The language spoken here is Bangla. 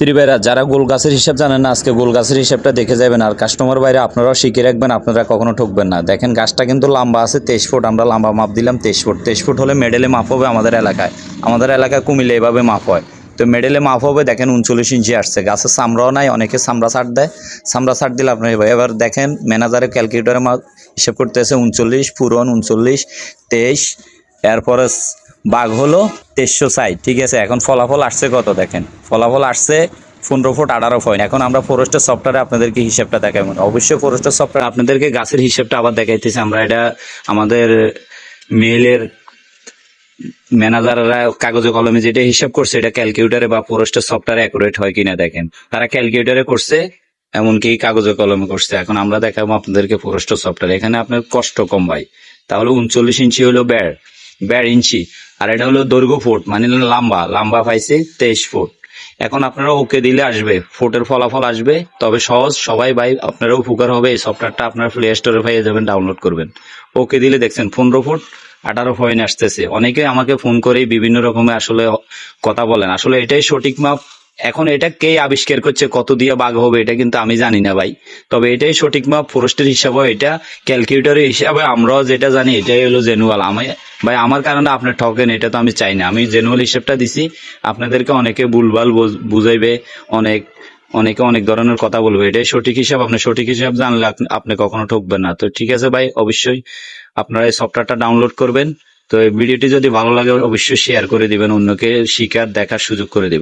মিস্ত্রি ভাইরা যারা গোল গাছের হিসাব জানেন না, আজকে গোল গাছের হিসাবটা দেখে যাবেন। আর কাস্টমার বাইরে আপনারাও শিখে রাখবেন, আপনারা কখনো ঠকবেন না। দেখেন গাছটা কিন্তু লম্বা আছে 23 ফুট, আমরা লম্বা মাপ দিলাম 23 ফুট। 23 ফুট হলে মেডেলে মাপ হবে আমাদের এলাকায় কুমিল্লে এভাবে মাপ হয়। তো মেডেলে মাপ হবে, দেখেন 39 ইঞ্চি আসছে। গাছের চামড়াও নাই, অনেকে চামড়া ছাড় দেয়, চামড়া ছাড় দিলে আপনার এবার দেখেন ম্যানেজারের ক্যালকুলেটারে মাপ হিসাব করতেছে 39 পূরণ 39 23, এরপরে বাঘ হলো 2360। ঠিক আছে, এখন ফলাফল আসছে কত দেখেন, ফলাফল আসছে 15 ফুট 18 পয়েন্ট। এখন আমরা ফরেস্টের সফটওয়্যারে আপনাদেরকে হিসাবটা দেখাবো। অবশ্যই ফরেস্টের সফটওয়্যার আপনাদেরকে গাছের হিসাবটা আবার দেখাইতেছি আমরা। এটা আমাদের মেইলের ম্যানেজাররা কাগজে কলমে যেটা হিসাব করছে, এটা ক্যালকুলেটারে বা ফরেস্টের সফটওয়্যারে অ্যাকুরেট হয় কিনা দেখেন। তারা ক্যালকুলেটারে করছে, এমনকি কাগজে কলমে করছে। এখন আমরা দেখাবো আপনাদেরকে ফরেস্টের সফটওয়্যার। এখানে আপনার কষ্ট কম ভাই। তাহলে 39 ইঞ্চি হলো বেড় ইঞ্চি, আর এটা হলো দৈর্ঘ্য ফুট, মানে লম্বা পাইছে 23 ফুট। এখন আপনারা ওকে দিলে আসবে, ফুটের ফলাফল আসবে। তবে সহজ, সবাই ভাই আপনারা উপকার হবে। এই সফটওয়্যারটা আপনার প্লে স্টোরে পেয়ে যাবেন, ডাউনলোড করবেন। ওকে দিলে দেখছেন 15 ফুট 18 পয়েন্ট আসতেছে। অনেকে আমাকে ফোন করে বিভিন্ন রকমের আসলে কথা বলেন, আসলে এটাই সঠিক মাপ। এখন এটা কে আবিষ্কার করছে, কত দিয়ে বাঘ হবে, এটা কিন্তু আমি জানি না ভাই। তবে এটাই সঠিক মাপ ফরেস্টের হিসাবে, এটা ক্যালকুলেটরের হিসাবে আমরাও যেটা জানি এটাই হলো জেনুয়াল। আমি ভাই আমার কারণে আপনার ঠকেন, এটা তো আমি চাই না। আমি জেনুয়াল হিসাবটা দিছি আপনাদেরকে। অনেকে ভুলভাল বুঝাইবে, অনেকে অনেক ধরনের কথা বলবে। এটাই সঠিক হিসাব, আপনি সঠিক হিসাব জানলে আপনি কখনো ঠকবেন না। তো ঠিক আছে ভাই, অবশ্যই আপনারা এই সফটওয়্যারটা ডাউনলোড করবেন। তো এই ভিডিওটি যদি ভালো লাগে অবশ্যই শেয়ার করে দিবেন, অন্যকে শিখার দেখার সুযোগ করে দিবেন।